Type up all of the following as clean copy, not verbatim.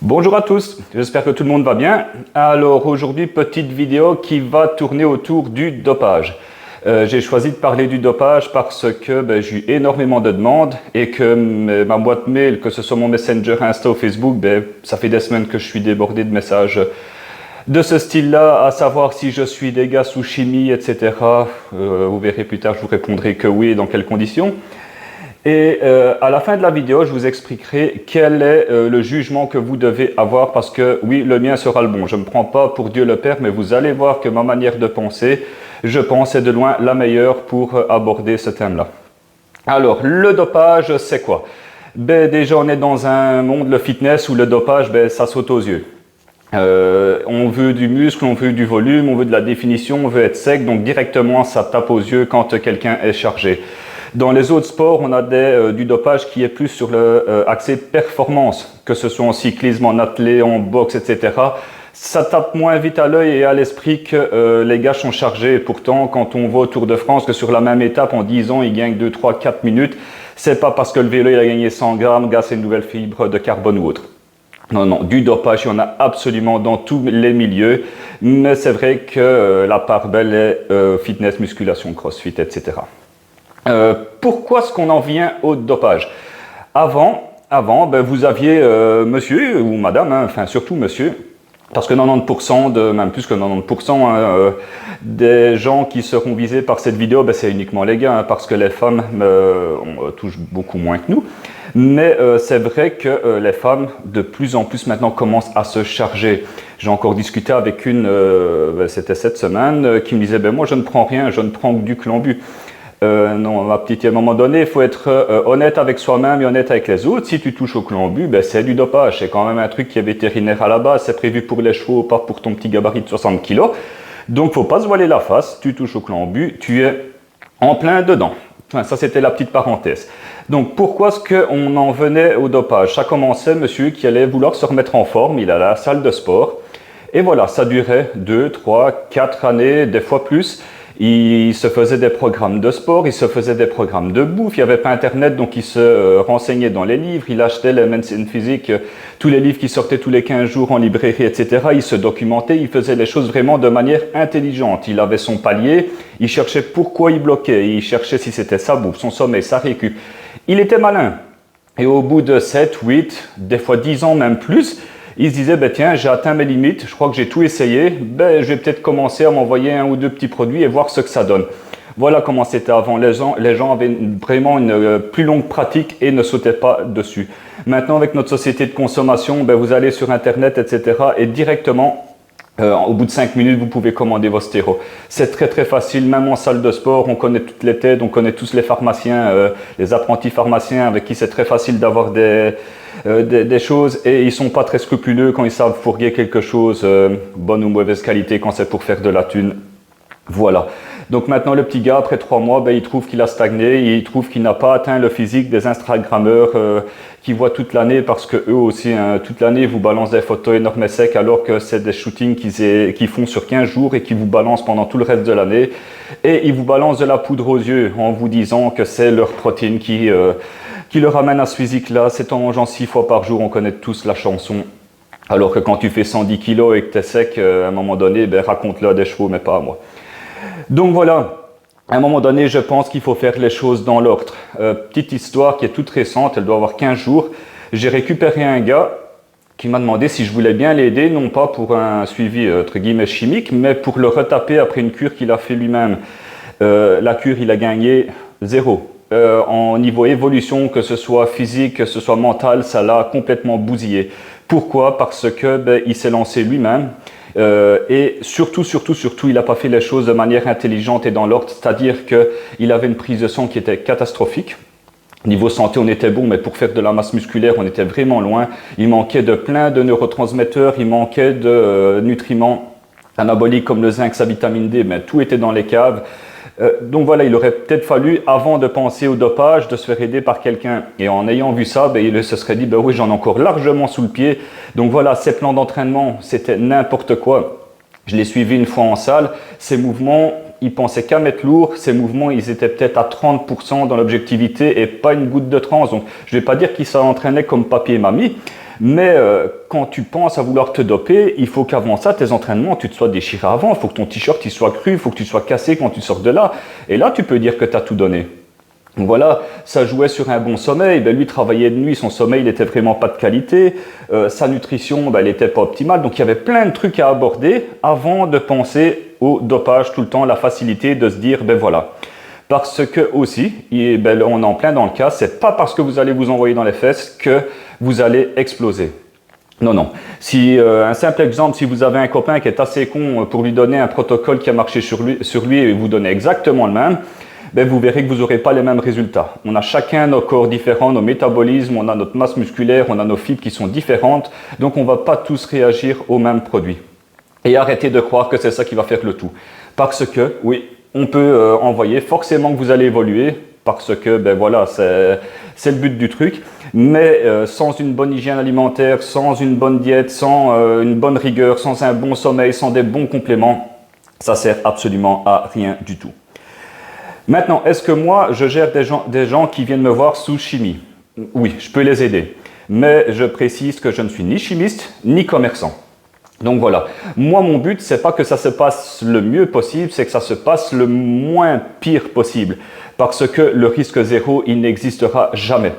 Bonjour à tous, j'espère que tout le monde va bien. Alors aujourd'hui, petite vidéo qui va tourner autour du dopage. J'ai choisi de parler du dopage parce que j'ai eu énormément de demandes et que ma boîte mail, que ce soit mon Messenger, Insta ou Facebook, ça fait des semaines que je suis débordé de messages de ce style-là, à savoir si je suis des gars sous chimie, etc. Vous verrez plus tard, je vous répondrai que oui et dans quelles conditions. Et à la fin de la vidéo, je vous expliquerai quel est le jugement que vous devez avoir parce que oui, le mien sera le bon. Je ne me prends pas pour Dieu le Père, mais vous allez voir que ma manière de penser, je pense, est de loin la meilleure pour aborder ce thème-là. Alors, le dopage, c'est quoi? Déjà, on est dans un monde, le fitness, où le dopage, ça saute aux yeux. On veut du muscle, on veut du volume, on veut de la définition, on veut être sec, donc directement, ça tape aux yeux quand quelqu'un est chargé. Dans les autres sports, on a du dopage qui est plus sur l'accès performance, que ce soit en cyclisme, en athlé, en boxe, etc. Ça tape moins vite à l'œil et à l'esprit que les gars sont chargés. Et pourtant, quand on voit au Tour de France que sur la même étape, en 10 ans, ils gagnent 2, 3, 4 minutes, c'est pas parce que le vélo il a gagné 100 grammes grâce à une nouvelle fibre de carbone ou autre. Non, non, du dopage, il y en a absolument dans tous les milieux, mais c'est vrai que la part belle est fitness, musculation, crossfit, etc. Pourquoi est-ce qu'on en vient au dopage? Avant, vous aviez monsieur ou madame, enfin surtout monsieur, parce que 90%, même plus que 90%, des gens qui seront visés par cette vidéo, c'est uniquement les gars, parce que les femmes touchent beaucoup moins que nous. Mais c'est vrai que les femmes, de plus en plus maintenant, commencent à se charger. J'ai encore discuté avec une, c'était cette semaine, qui me disait, moi je ne prends rien, je ne prends que du Clenbuterol. Non, ma petite, à un moment donné, il faut être honnête avec soi-même et honnête avec les autres. Si tu touches au Clenbuterol, c'est du dopage. C'est quand même un truc qui est vétérinaire à la base. C'est prévu pour les chevaux, pas pour ton petit gabarit de 60 kg. Donc, faut pas se voiler la face. Tu touches au Clenbuterol, tu es en plein dedans. Enfin, ça, c'était la petite parenthèse. Donc, pourquoi est-ce qu'on en venait au dopage? Ça commençait, monsieur qui allait vouloir se remettre en forme. Il allait à la salle de sport. Et voilà, ça durait 2, 3, 4 années, des fois plus. Il se faisait des programmes de sport, il se faisait des programmes de bouffe, il n'y avait pas internet, donc il se renseignait dans les livres, il achetait les médecines physiques, tous les livres qui sortaient tous les 15 jours en librairie, etc. Il se documentait, il faisait les choses vraiment de manière intelligente. Il avait son palier, il cherchait pourquoi il bloquait, il cherchait si c'était sa bouffe, son sommeil, sa récup. Il était malin. Et au bout de 7, 8, des fois 10 ans, même plus, il se disait, tiens, j'ai atteint mes limites, je crois que j'ai tout essayé, je vais peut-être commencer à m'envoyer 1 ou 2 petits produits et voir ce que ça donne. Voilà comment c'était avant. Les gens avaient vraiment une plus longue pratique et ne sautaient pas dessus. Maintenant, avec notre société de consommation, vous allez sur Internet, etc. et directement, au bout de 5 minutes, vous pouvez commander vos stéros. C'est très très facile, même en salle de sport, on connaît toutes les têtes, on connaît tous les pharmaciens, les apprentis pharmaciens avec qui c'est très facile d'avoir des choses et ils ne sont pas très scrupuleux quand ils savent fourguer quelque chose, bonne ou mauvaise qualité, quand c'est pour faire de la thune. Voilà. Donc maintenant, le petit gars, après 3 mois, il trouve qu'il a stagné, il trouve qu'il n'a pas atteint le physique des Instagrammeurs qui voient toute l'année parce que eux aussi, toute l'année, vous balancent des photos énormes et secs alors que c'est des shootings qu'ils font sur 15 jours et qui vous balancent pendant tout le reste de l'année. Et ils vous balancent de la poudre aux yeux en vous disant que c'est leur protéine qui le ramène à ce physique-là. C'est en mangeant 6 fois par jour, on connaît tous la chanson. Alors que quand tu fais 110 kilos et que tu es sec, à un moment donné, raconte-le à des chevaux, mais pas à moi. Donc voilà, à un moment donné, je pense qu'il faut faire les choses dans l'ordre. Petite histoire qui est toute récente, elle doit avoir 15 jours. J'ai récupéré un gars qui m'a demandé si je voulais bien l'aider, non pas pour un suivi entre guillemets chimique, mais pour le retaper après une cure qu'il a fait lui-même. La cure, il a gagné 0. En niveau évolution, que ce soit physique, que ce soit mental, ça l'a complètement bousillé. Pourquoi? Parce que il s'est lancé lui-même. Et surtout, il n'a pas fait les choses de manière intelligente et dans l'ordre, c'est-à-dire qu'il avait une prise de sang qui était catastrophique. Niveau santé, on était bon, mais pour faire de la masse musculaire, on était vraiment loin. Il manquait de plein de neurotransmetteurs, il manquait de nutriments anaboliques comme le zinc, sa vitamine D, mais tout était dans les caves. Donc voilà, il aurait peut-être fallu, avant de penser au dopage, de se faire aider par quelqu'un. Et en ayant vu ça, il se serait dit, oui, j'en ai encore largement sous le pied. Donc voilà, ces plans d'entraînement, c'était n'importe quoi. Je l'ai suivi une fois en salle. Ces mouvements, il pensait qu'à mettre lourd. Ces mouvements, ils étaient peut-être à 30% dans l'objectivité et pas une goutte de trans. Donc je ne vais pas dire qu'il s'entraînait comme papy et mamie. Mais quand tu penses à vouloir te doper, il faut qu'avant ça, tes entraînements, tu te sois déchiré avant, il faut que ton t-shirt il soit cru, il faut que tu sois cassé quand tu sors de là. Et là, tu peux dire que tu as tout donné. Voilà, ça jouait sur un bon sommeil. Ben, lui travaillait de nuit, son sommeil n'était vraiment pas de qualité. Sa nutrition, ben, elle n'était pas optimale. Donc il y avait plein de trucs à aborder avant de penser au dopage tout le temps, la facilité de se dire, ben voilà. Parce que aussi, ben, on est en plein dans le cas, c'est pas parce que vous allez vous envoyer dans les fesses que vous allez exploser. Non, non. Si, un simple exemple, si vous avez un copain qui est assez con pour lui donner un protocole qui a marché sur lui et vous donner exactement le même, ben vous verrez que vous n'aurez pas les mêmes résultats. On a chacun nos corps différents, nos métabolismes, on a notre masse musculaire, on a nos fibres qui sont différentes, donc on ne va pas tous réagir au même produit. Et arrêtez de croire que c'est ça qui va faire le tout. Parce que, oui, on peut envoyer, forcément que vous allez évoluer, parce que, ben voilà, c'est le but du truc, mais sans une bonne hygiène alimentaire, sans une bonne diète, sans une bonne rigueur, sans un bon sommeil, sans des bons compléments, ça sert absolument à rien du tout. Maintenant, est-ce que moi, je gère des gens qui viennent me voir sous chimie? Oui, je peux les aider. Mais je précise que je ne suis ni chimiste, ni commerçant. Donc voilà. Moi, mon but, c'est pas que ça se passe le mieux possible, c'est que ça se passe le moins pire possible. Parce que le risque zéro, il n'existera jamais.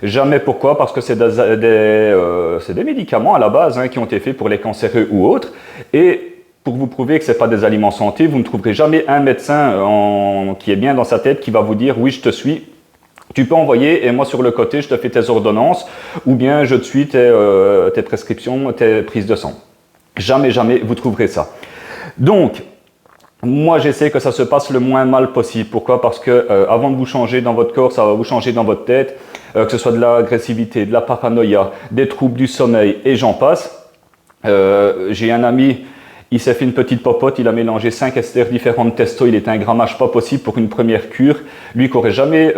Jamais, pourquoi? Parce que c'est des médicaments à la base qui ont été faits pour les cancéreux ou autres. Et pour vous prouver que ce n'est pas des aliments santé, vous ne trouverez jamais un médecin qui est bien dans sa tête qui va vous dire « oui, je te suis, tu peux envoyer et moi sur le côté, je te fais tes ordonnances ou bien je te suis tes prescriptions, tes prises de sang. » Jamais, jamais vous trouverez ça. Donc, moi j'essaie que ça se passe le moins mal possible. Pourquoi? Parce que avant de vous changer dans votre corps, ça va vous changer dans votre tête, que ce soit de l'agressivité, de la paranoïa, des troubles du sommeil et j'en passe. J'ai un ami... Il s'est fait une petite popote, il a mélangé 5 esters différents de testo, il était un grammage pas possible pour une première cure. Lui qui n'aurait jamais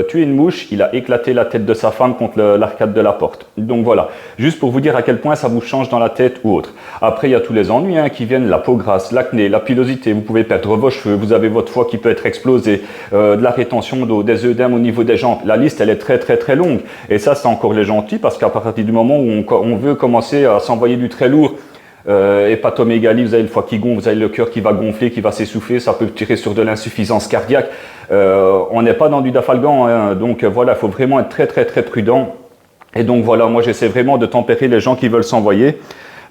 tué une mouche, il a éclaté la tête de sa femme contre l'arcade de la porte. Donc voilà, juste pour vous dire à quel point ça vous change dans la tête ou autre. Après, il y a tous les ennuis qui viennent, la peau grasse, l'acné, la pilosité, vous pouvez perdre vos cheveux, vous avez votre foie qui peut être explosé, de la rétention d'eau, des œdèmes au niveau des jambes. La liste, elle est très très très longue. Et ça, c'est encore les gentils parce qu'à partir du moment où on veut commencer à s'envoyer du très lourd, hépatomégalie, vous avez le foie qui gonfle, vous avez le cœur qui va gonfler, qui va s'essouffler, ça peut tirer sur de l'insuffisance cardiaque. On n'est pas dans du dafalgan, donc voilà, il faut vraiment être très très très prudent. Et donc voilà, moi j'essaie vraiment de tempérer les gens qui veulent s'envoyer,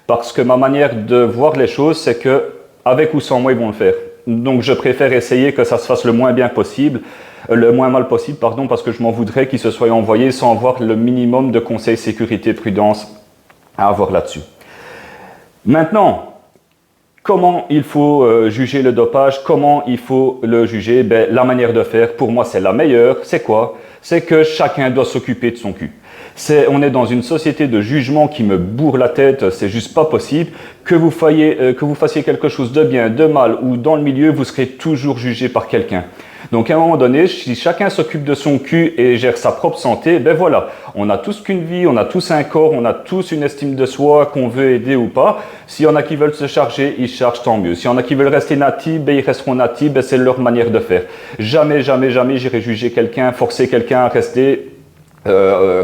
parce que ma manière de voir les choses, c'est que avec ou sans moi, ils vont le faire. Donc je préfère essayer que ça se fasse le moins bien possible, le moins mal possible, pardon, parce que je m'en voudrais qu'ils se soient envoyés sans avoir le minimum de conseils sécurité, prudence à avoir là-dessus. Maintenant, comment il faut juger le dopage? Comment il faut le juger? Ben, la manière de faire, pour moi, c'est la meilleure. C'est quoi? C'est que chacun doit s'occuper de son cul. On est dans une société de jugement qui me bourre la tête, c'est juste pas possible. Que vous fassiez quelque chose de bien, de mal ou dans le milieu, vous serez toujours jugé par quelqu'un. Donc à un moment donné, si chacun s'occupe de son cul et gère sa propre santé, ben voilà, on a tous qu'une vie, on a tous un corps, on a tous une estime de soi qu'on veut aider ou pas. S'il y en a qui veulent se charger, ils se chargent, tant mieux. S'il y en a qui veulent rester natifs, ben ils resteront natifs, ben c'est leur manière de faire. Jamais, jamais, jamais j'irai juger quelqu'un, forcer quelqu'un à rester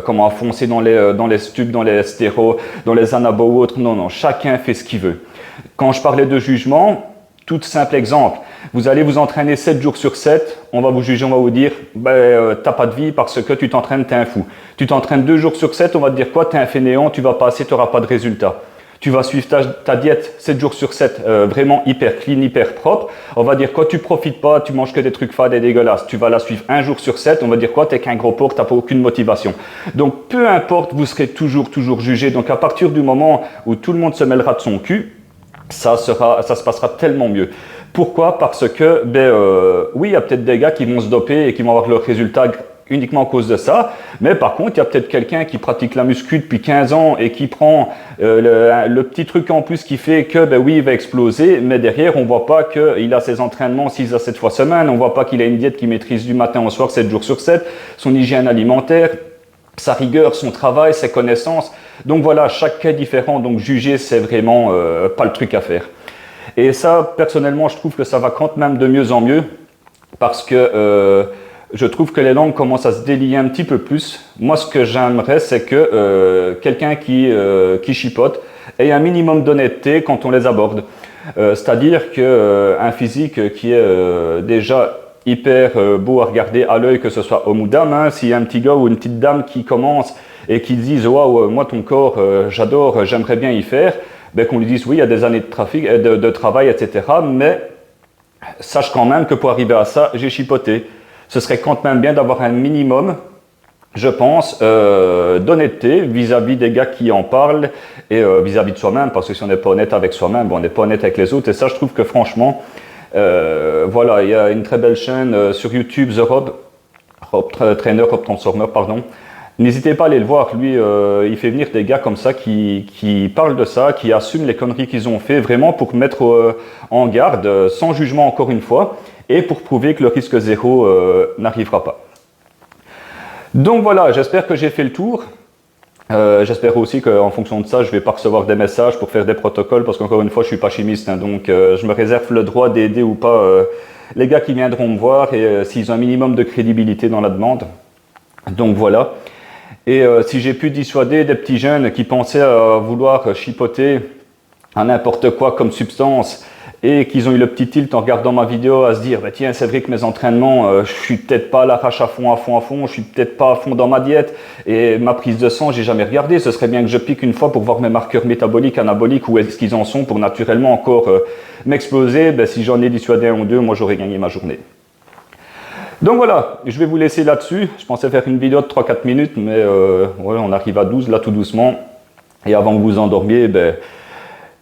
comment foncer dans les stupes, dans les stéros, dans les anabos ou autres. Non, non, chacun fait ce qu'il veut. Quand je parlais de jugement, tout simple exemple, vous allez vous entraîner 7 jours sur 7, on va vous juger, on va vous dire t'as pas de vie parce que tu t'entraînes, t'es un fou. Tu t'entraînes 2 jours sur 7, on va te dire quoi? T'es un fainéant, tu vas passer, tu n'auras pas de résultat. Tu vas suivre ta diète 7 jours sur 7, vraiment hyper clean, hyper propre. On va dire quoi? Tu profites pas, tu manges que des trucs fades et dégueulasses. Tu vas la suivre 1 jour sur 7, on va dire quoi? T'es qu'un gros porc, t'as pas aucune motivation. Donc peu importe, vous serez toujours jugé. Donc à partir du moment où tout le monde se mêlera de son cul, ça se passera tellement mieux. Pourquoi? Parce que, oui, il y a peut-être des gars qui vont se doper et qui vont avoir leurs résultats uniquement à cause de ça, mais par contre, il y a peut-être quelqu'un qui pratique la muscu depuis 15 ans et qui prend le petit truc en plus qui fait que, oui, il va exploser, mais derrière, on ne voit pas qu'il a ses entraînements 6 à 7 fois semaine, on ne voit pas qu'il a une diète qu'il maîtrise du matin au soir, 7 jours sur 7, son hygiène alimentaire, sa rigueur, son travail, ses connaissances. Donc voilà, chaque cas est différent, donc juger, c'est vraiment pas le truc à faire. Et ça, personnellement, je trouve que ça va quand même de mieux en mieux parce que je trouve que les langues commencent à se délier un petit peu plus. Moi, ce que j'aimerais, c'est que quelqu'un qui chipote ait un minimum d'honnêteté quand on les aborde. C'est-à-dire qu'un physique qui est déjà hyper beau à regarder à l'œil, que ce soit homme ou dame, hein, s'il y a un petit gars ou une petite dame qui commence et qui disent « Waouh, moi ton corps, j'adore, j'aimerais bien y faire », ben, qu'on lui dise « Oui, il y a des années de travail, etc. » Mais sache quand même que pour arriver à ça, j'ai chipoté. Ce serait quand même bien d'avoir un minimum, je pense, d'honnêteté vis-à-vis des gars qui en parlent et vis-à-vis de soi-même, parce que si on n'est pas honnête avec soi-même, bon, on n'est pas honnête avec les autres. Et ça, je trouve que franchement, voilà, il y a une très belle chaîne sur YouTube, The Rob Trainer, Rob Transformer, pardon. N'hésitez pas à aller le voir, lui, il fait venir des gars comme ça qui parlent de ça, qui assument les conneries qu'ils ont fait, vraiment pour mettre en garde, sans jugement encore une fois, et pour prouver que le risque zéro n'arrivera pas. Donc voilà, j'espère que j'ai fait le tour. J'espère aussi qu'en fonction de ça, je ne vais pas recevoir des messages pour faire des protocoles, parce qu'encore une fois, je ne suis pas chimiste, hein, donc je me réserve le droit d'aider ou pas les gars qui viendront me voir, et s'ils ont un minimum de crédibilité dans la demande. Donc voilà. Et si j'ai pu dissuader des petits jeunes qui pensaient à vouloir chipoter à n'importe quoi comme substance, et qu'ils ont eu le petit tilt en regardant ma vidéo à se dire bah, tiens, c'est vrai que mes entraînements, je suis peut-être pas à l'arrache à fond, je suis peut-être pas à fond dans ma diète, et ma prise de sang, j'ai jamais regardé, ce serait bien que je pique une fois pour voir mes marqueurs métaboliques, anaboliques, où est-ce qu'ils en sont pour naturellement encore m'exploser. Ben, si j'en ai dissuadé un ou deux, moi j'aurais gagné ma journée. Donc voilà, je vais vous laisser là-dessus. Je pensais faire une vidéo de 3-4 minutes, mais ouais, on arrive à 12 là tout doucement. Et avant que vous endormiez, ben,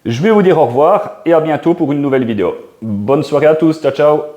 je vais vous dire au revoir et à bientôt pour une nouvelle vidéo. Bonne soirée à tous, ciao ciao.